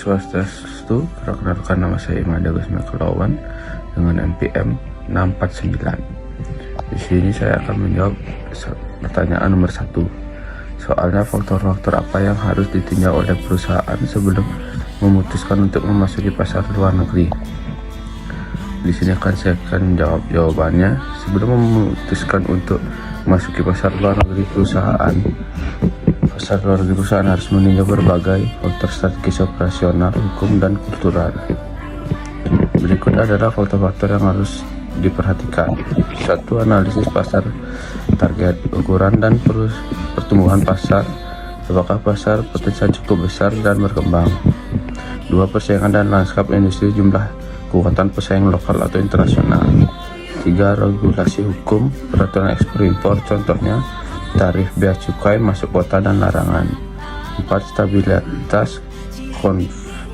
Swastiastu, perkenalkan nama saya Imada Gusma Kulawan dengan NPM 649. Di sini saya akan menjawab pertanyaan nomor 1. Soalnya faktor-faktor apa yang harus ditinjau oleh perusahaan sebelum memutuskan untuk memasuki pasar luar negeri? Di sini saya akan jawab jawabannya. Sebelum memutuskan untuk memasuki pasar luar negeri perusahaan harus meninjau berbagai faktor strategis operasional, hukum, dan kultural. Berikut adalah faktor-faktor yang harus diperhatikan. 1. Analisis pasar, target, ukuran, dan pertumbuhan pasar. Apakah pasar potensial cukup besar dan berkembang? 2. Persaingan dan lanskap industri, jumlah kekuatan pesaing lokal atau internasional. 3. Regulasi hukum, peraturan ekspor impor, contohnya tarif, bea cukai, masuk kota, dan larangan. 4. Stabilitas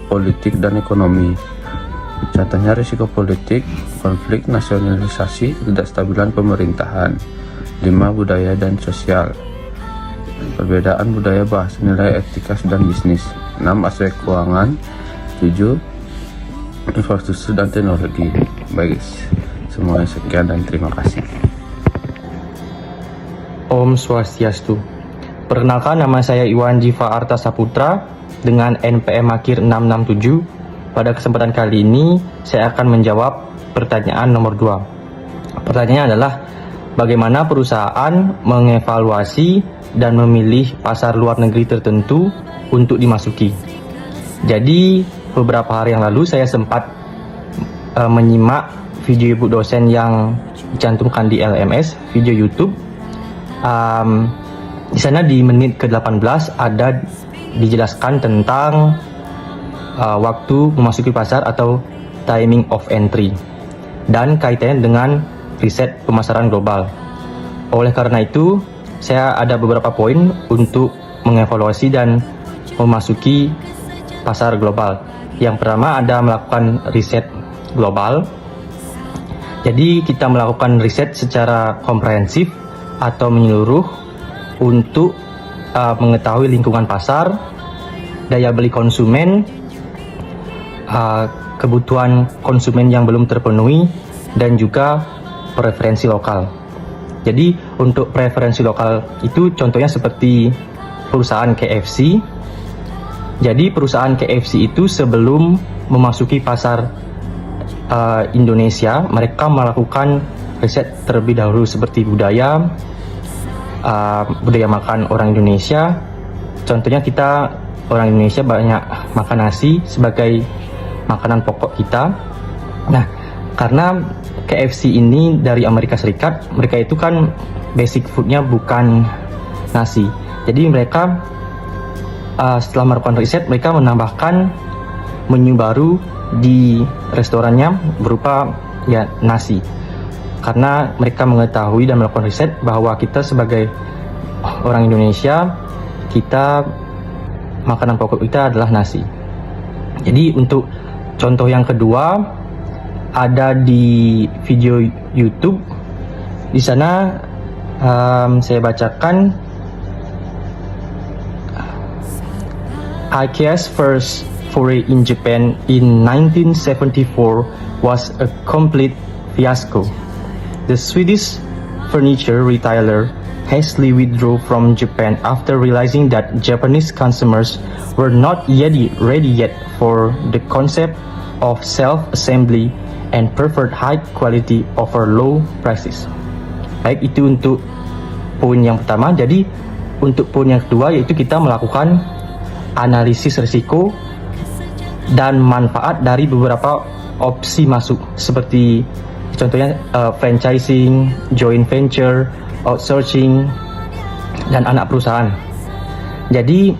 politik dan ekonomi, contohnya risiko politik, konflik, nasionalisasi, ketidakstabilan pemerintahan. 5. Budaya dan sosial, perbedaan budaya, bahasa, nilai, etika, dan bisnis. 6. Aspek keuangan. 7. Infrastruktur dan teknologi. Baik, semuanya sekian dan terima kasih. Om Swastiastu. Perkenalkan, nama saya Iwan Jiva Arta Saputra dengan NPM Akhir 667. Pada kesempatan kali ini saya akan menjawab pertanyaan nomor 2. Pertanyaannya adalah bagaimana perusahaan mengevaluasi dan memilih pasar luar negeri tertentu untuk dimasuki. Jadi beberapa hari yang lalu saya sempat menyimak video ibu dosen yang dicantumkan di LMS, video YouTube. Di sana di menit ke-18 ada dijelaskan tentang waktu memasuki pasar atau timing of entry dan kaitannya dengan riset pemasaran global. Oleh karena itu, saya ada beberapa poin untuk mengevaluasi dan memasuki pasar global. Yang pertama ada melakukan riset global. Jadi kita melakukan riset secara komprehensif atau menyeluruh untuk mengetahui lingkungan pasar, daya beli konsumen, kebutuhan konsumen yang belum terpenuhi, dan juga preferensi lokal. Jadi untuk preferensi lokal itu contohnya seperti perusahaan KFC. Jadi perusahaan KFC itu sebelum memasuki pasar Indonesia, mereka melakukan riset terlebih dahulu seperti budaya makan orang Indonesia. Contohnya kita orang Indonesia banyak makan nasi sebagai makanan pokok kita. Nah, karena KFC ini dari Amerika Serikat, mereka itu kan basic foodnya bukan nasi. Jadi mereka setelah melakukan riset, mereka menambahkan menu baru di restorannya berupa nasi. Karena mereka mengetahui dan melakukan riset bahwa kita sebagai orang Indonesia, kita makanan pokok kita adalah nasi. Jadi untuk contoh yang kedua ada di video YouTube. Di sana saya bacakan, IKEA's first foray in Japan in 1974 was a complete fiasco. The Swedish furniture retailer hastily withdrew from Japan after realizing that Japanese consumers were not yet ready for the concept of self-assembly and preferred high quality over low prices. Baik, itu untuk poin yang pertama. Jadi untuk poin yang kedua yaitu kita melakukan analisis risiko dan manfaat dari beberapa opsi masuk seperti contohnya franchising, joint venture, outsourcing, dan anak perusahaan. Jadi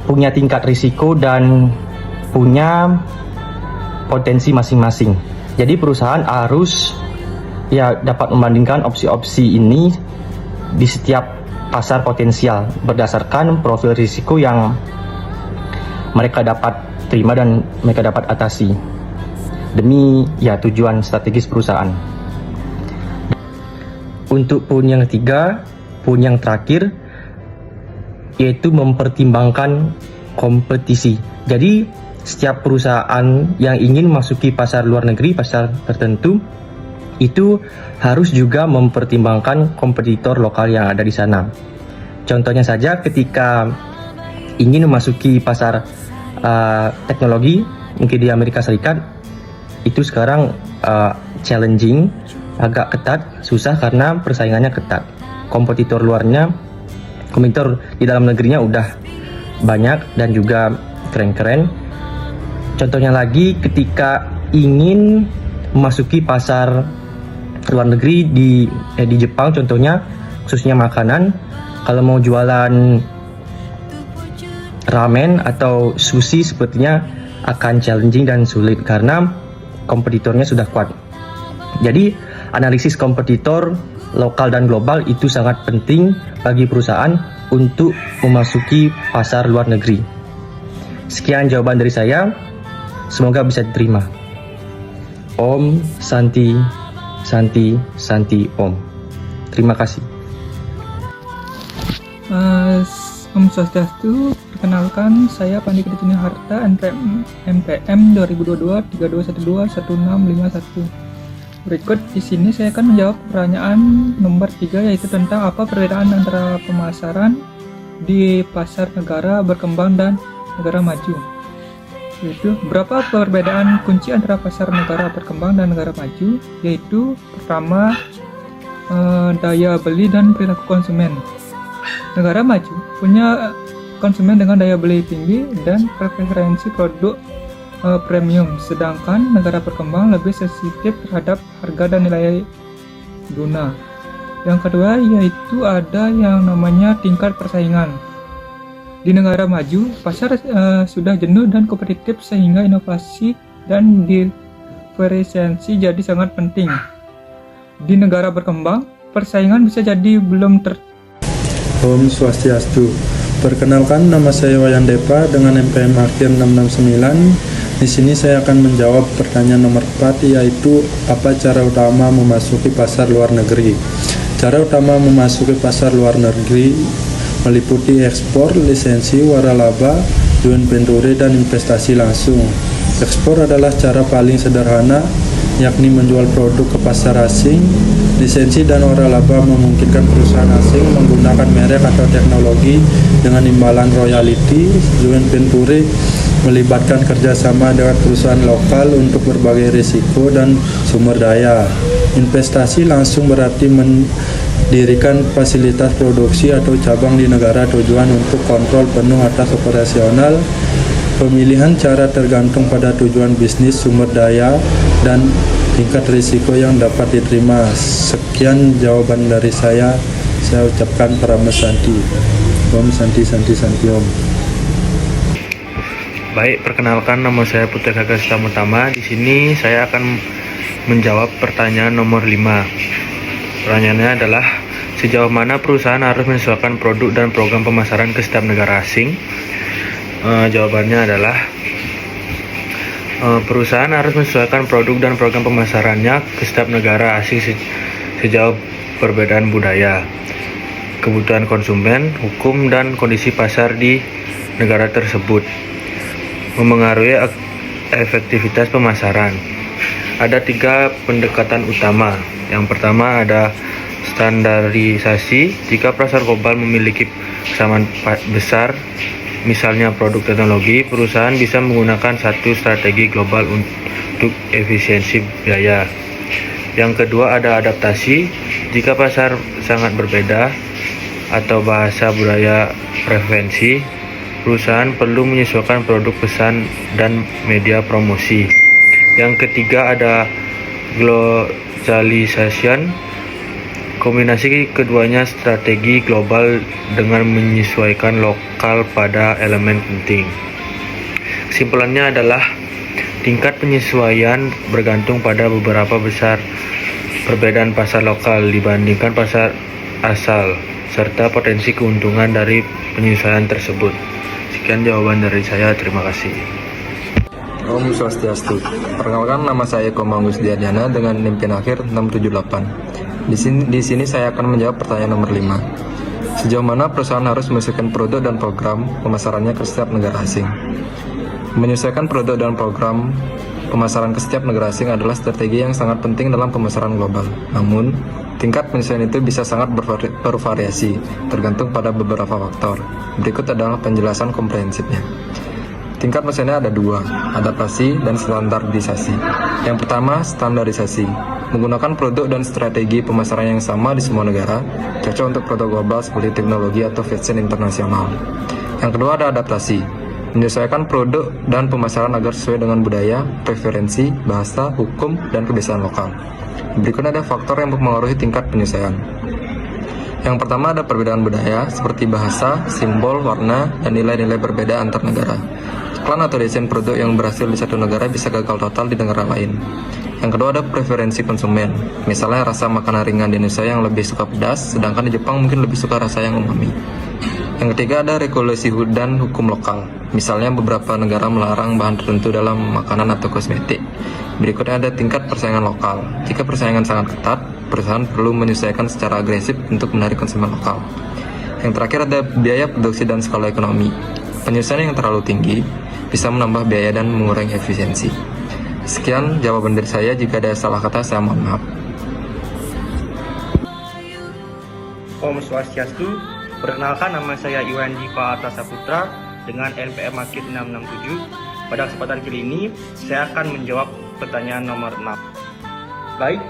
punya tingkat risiko dan punya potensi masing-masing. Jadi perusahaan harus dapat membandingkan opsi-opsi ini di setiap pasar potensial berdasarkan profil risiko yang mereka dapat terima dan mereka dapat atasi demi tujuan strategis perusahaan. Untuk poin yang ketiga, poin yang terakhir, yaitu mempertimbangkan kompetisi. Jadi setiap perusahaan yang ingin memasuki pasar luar negeri, pasar tertentu, itu harus juga mempertimbangkan kompetitor lokal yang ada di sana. Contohnya saja ketika ingin memasuki pasar teknologi, mungkin di Amerika Serikat, itu sekarang challenging, agak ketat, susah karena persaingannya ketat. Kompetitor di dalam negerinya udah banyak dan juga keren-keren. Contohnya lagi ketika ingin memasuki pasar luar negeri di Jepang contohnya, khususnya makanan, kalau mau jualan ramen atau sushi sepertinya akan challenging dan sulit karena kompetitornya sudah kuat. Jadi analisis kompetitor lokal dan global itu sangat penting bagi perusahaan untuk memasuki pasar luar negeri. Sekian jawaban dari saya, semoga bisa diterima. Om Santi Santi Santi Om. Terima kasih. Om Swastiastu, perkenalkan saya Pandi Keditunya Harta, MPM 2022-3212-1651. Berikut di sini saya akan menjawab pertanyaan nomor 3, yaitu tentang apa perbedaan antara pemasaran di pasar negara berkembang dan negara maju. Yaitu berapa perbedaan kunci antara pasar negara berkembang dan negara maju, yaitu pertama daya beli dan perilaku konsumen. Negara maju punya konsumen dengan daya beli tinggi dan preferensi produk premium, sedangkan negara berkembang lebih sensitif terhadap harga dan nilai guna. Yang kedua yaitu ada yang namanya tingkat persaingan. Di negara maju, pasar sudah jenuh dan kompetitif sehingga inovasi dan diferensiasi jadi sangat penting. Di negara berkembang, persaingan bisa jadi belum Om Swastiastu. Perkenalkan, nama saya Wayan Depa dengan MPM akhir 669. Di sini saya akan menjawab pertanyaan nomor 4, yaitu apa cara utama memasuki pasar luar negeri. Cara utama memasuki pasar luar negeri meliputi ekspor, lisensi, waralaba, joint venture, dan investasi langsung. Ekspor adalah cara paling sederhana, yakni menjual produk ke pasar asing. Lisensi dan waralaba memungkinkan perusahaan asing menggunakan merek atau teknologi dengan imbalan royalti. Joint venture melibatkan kerjasama dengan perusahaan lokal untuk berbagai risiko dan sumber daya. Investasi langsung berarti mendirikan fasilitas produksi atau cabang di negara tujuan untuk kontrol penuh atas operasional. Pemilihan cara tergantung pada tujuan bisnis, sumber daya, dan tingkat risiko yang dapat diterima. Sekian jawaban dari saya ucapkan Parama Santi. Om Santi Santi Santi Om. Baik, perkenalkan, nama saya Putra Gagas Utama. Di sini saya akan menjawab pertanyaan nomor 5. Pertanyaannya adalah sejauh mana perusahaan harus menyesuaikan produk dan program pemasaran ke setiap negara asing? Jawabannya adalah perusahaan harus menyesuaikan produk dan program pemasarannya ke setiap negara asing sejauh perbedaan budaya, kebutuhan konsumen, hukum, dan kondisi pasar di negara tersebut memengaruhi efektivitas pemasaran. Ada 3 pendekatan utama. Yang pertama ada standarisasi. Jika pasar global memiliki kesamaan besar, misalnya produk teknologi, perusahaan bisa menggunakan satu strategi global untuk efisiensi biaya. Yang kedua ada adaptasi. Jika pasar sangat berbeda atau bahasa, budaya, preferensi, perusahaan perlu menyesuaikan produk pesan dan media promosi. Yang ketiga ada globalization. Kombinasi keduanya strategi global dengan menyesuaikan lokal pada elemen penting. Kesimpulannya adalah tingkat penyesuaian bergantung pada beberapa besar perbedaan pasar lokal dibandingkan pasar asal, serta potensi keuntungan dari penyesuaian tersebut. Sekian jawaban dari saya, terima kasih. Om Swastiastu. Perkenalkan, nama saya Eko Manggus Diadiana dengan NIM PIN akhir 678. Di sini saya akan menjawab pertanyaan nomor 5. Sejauh mana perusahaan harus menyesuaikan produk dan program pemasarannya ke setiap negara asing? Menyesuaikan produk dan program pemasaran ke setiap negara asing adalah strategi yang sangat penting dalam pemasaran global. Namun, tingkat penyesuaian itu bisa sangat bervariasi, tergantung pada beberapa faktor. Berikut adalah penjelasan komprehensifnya. Tingkat penyesuaiannya ada dua, adaptasi dan standarisasi. Yang pertama, standarisasi. Menggunakan produk dan strategi pemasaran yang sama di semua negara, cocok untuk produk global seperti teknologi atau fashion internasional. Yang kedua ada adaptasi. Menyesuaikan produk dan pemasaran agar sesuai dengan budaya, preferensi, bahasa, hukum, dan kebiasaan lokal. Berikutnya ada faktor yang mempengaruhi tingkat penyesuaian. Yang pertama ada perbedaan budaya, seperti bahasa, simbol, warna, dan nilai-nilai berbeda antar negara. Iklan atau desain produk yang berhasil di satu negara bisa gagal total di negara lain. Yang kedua ada preferensi konsumen. Misalnya rasa makanan ringan di Indonesia yang lebih suka pedas, sedangkan di Jepang mungkin lebih suka rasa yang umami. Yang ketiga ada regulasi dan hukum lokal. Misalnya beberapa negara melarang bahan tertentu dalam makanan atau kosmetik. Berikutnya ada tingkat persaingan lokal. Jika persaingan sangat ketat, perusahaan perlu menyesuaikan secara agresif untuk menarik konsumen lokal. Yang terakhir ada biaya produksi dan skala ekonomi. Penyesuaian yang terlalu tinggi bisa menambah biaya dan mengurangi efisiensi. Sekian jawaban dari saya. Jika ada salah kata, saya mohon maaf. Om Swastiastu. Perkenalkan, nama saya Iwan Diva Arta Saputra dengan NPM Akid 667. Pada kesempatan kali ini, saya akan menjawab pertanyaan nomor 6. Baik,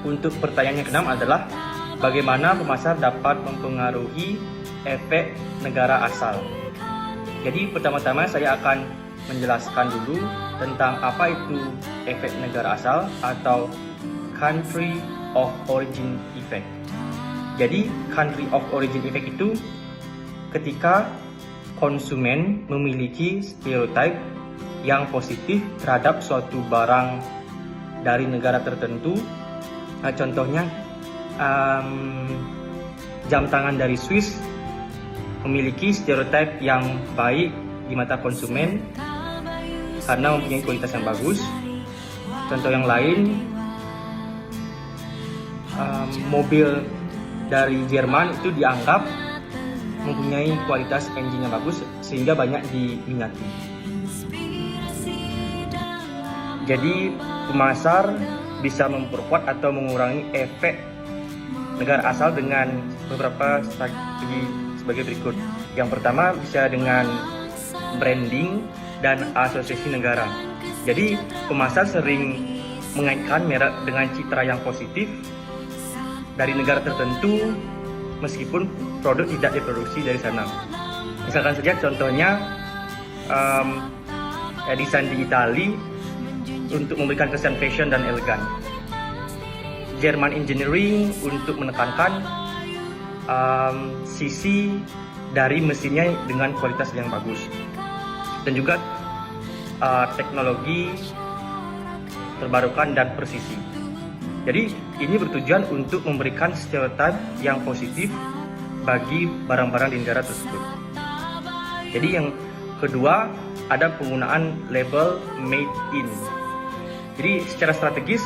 untuk pertanyaan yang ke-6 adalah bagaimana pemasar dapat mempengaruhi efek negara asal. Jadi pertama-tama saya akan menjelaskan dulu tentang apa itu efek negara asal atau country of origin effect. Jadi country of origin effect itu ketika konsumen memiliki stereotip yang positif terhadap suatu barang dari negara tertentu. Contohnya jam tangan dari Swiss memiliki stereotip yang baik di mata konsumen karena mempunyai kualitas yang bagus. Contoh yang lain, mobil dari Jerman itu dianggap mempunyai kualitas engine yang bagus sehingga banyak diminati. Jadi pemasar bisa memperkuat atau mengurangi efek negara asal dengan beberapa strategi sebagai berikut. Yang pertama bisa dengan branding dan asosiasi negara. Jadi pemasar sering mengaitkan merek dengan citra yang positif dari negara tertentu meskipun produk tidak diproduksi dari sana. Misalkan saja contohnya desain di Italia untuk memberikan kesan fashion dan elegan. German Engineering untuk menekankan sisi dari mesinnya dengan kualitas yang bagus. Dan juga teknologi terbarukan dan presisi. Jadi ini bertujuan untuk memberikan stereotip yang positif bagi barang-barang di negara tersebut. Jadi yang kedua ada penggunaan label made in. Jadi secara strategis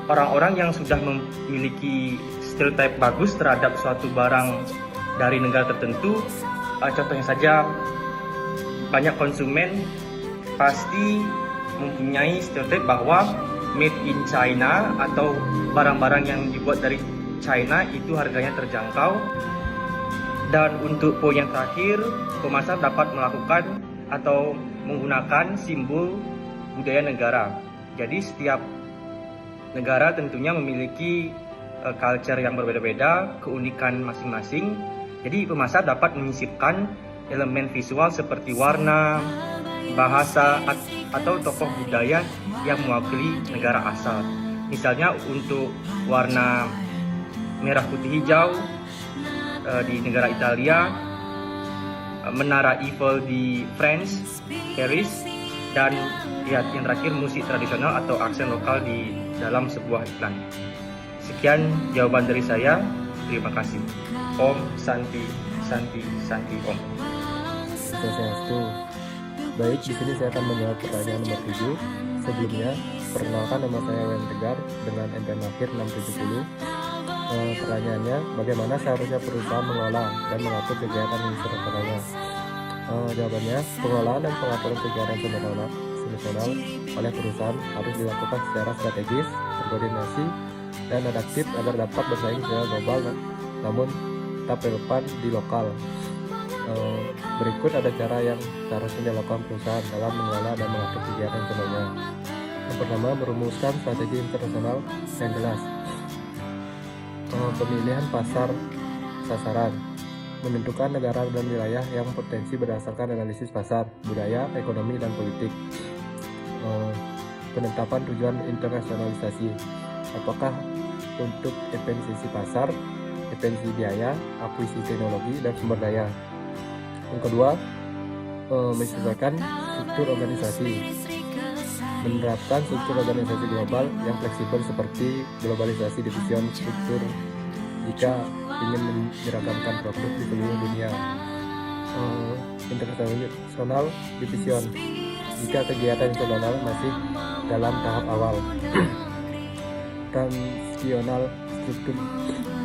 orang-orang yang sudah memiliki stereotip bagus terhadap suatu barang dari negara tertentu, contohnya saja banyak konsumen pasti mempunyai stereotip bahwa made in China atau barang-barang yang dibuat dari China itu harganya terjangkau. Dan untuk poin yang terakhir, pemasar dapat melakukan atau menggunakan simbol budaya negara. Jadi setiap negara tentunya memiliki culture yang berbeda-beda, keunikan masing-masing. Jadi pemasar dapat menyisipkan elemen visual seperti warna, bahasa, atau tokoh budaya yang mewakili negara asal. Misalnya untuk warna merah putih hijau di negara Italia, menara Eiffel di France, Paris, dan yang terakhir musik tradisional atau aksen lokal di dalam sebuah iklan. Sekian jawaban dari saya. Terima kasih. Om Santi Santi Santi Om. Swastiastu. Baik, di sini saya akan menjawab pertanyaan nomor 7. Sebelumnya, perkenalkan nama saya Wen Tegar dengan NPM Akhir 670. Pertanyaannya, bagaimana seharusnya perusahaan mengelola dan mengatur kegiatan internasionalnya? Jawabannya, pengelolaan dan pengaturan kegiatan internasional oleh perusahaan harus dilakukan secara strategis, terkoordinasi, dan adaptif agar dapat bersaing secara global namun tetap relevan di lokal. Berikut ada cara yang seharusnya dilakukan perusahaan dalam mengelola dan mengatur kegiatan internasionalnya. Yang pertama, merumuskan strategi internasional yang jelas. Pemilihan pasar sasaran, menentukan negara dan wilayah yang potensi berdasarkan analisis pasar, budaya, ekonomi, dan politik. Penetapan tujuan internasionalisasi, apakah untuk efisiensi pasar, efisiensi biaya, akuisisi teknologi, dan sumber daya. Yang kedua, menyesuaikan struktur organisasi, menerapkan struktur organisasi global yang fleksibel seperti globalisasi division struktur jika ingin menyeragamkan produk di seluruh dunia. International division jika kegiatan internasional masih dalam tahap awal. Transitional struktur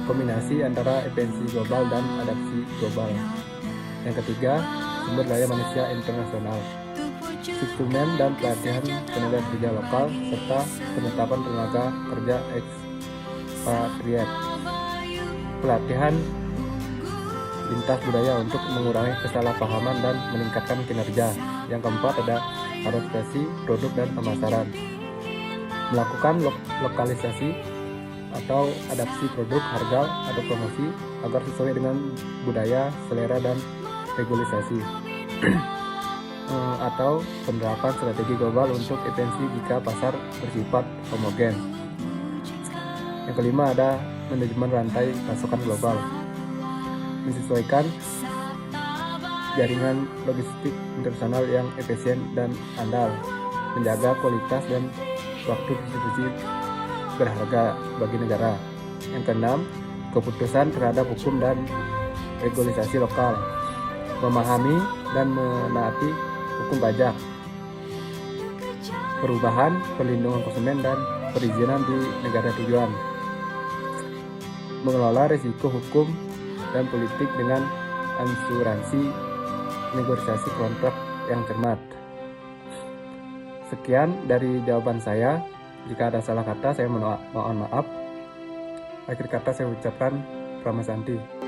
kombinasi antara efisiensi global dan adaptasi global. Yang ketiga, sumber daya manusia internasional, strukturen dan pelatihan tenaga kerja lokal serta penetapan tenaga kerja ekspatriat, pelatihan lintas budaya untuk mengurangi kesalahpahaman dan meningkatkan kinerja. Yang keempat ada adaptasi produk dan pemasaran, melakukan lokalisasi atau adaptasi produk, harga, atau promosi agar sesuai dengan budaya, selera, dan regulasi. Atau penerapan strategi global untuk efisiensi jika pasar bersifat homogen. Yang kelima ada manajemen rantai pasokan global, menyesuaikan jaringan logistik internasional yang efisien dan andal, menjaga kualitas dan waktu distribusi berharga bagi negara. Yang keenam, keputusan terhadap hukum dan regulasi lokal, memahami dan menaati hukum pajak, perubahan, perlindungan konsumen, dan perizinan di negara tujuan, mengelola risiko hukum dan politik dengan asuransi negosiasi kontrak yang cermat. Sekian dari jawaban saya. Jika ada salah kata, saya mohon maaf. Akhir kata saya ucapkan Pramasanti.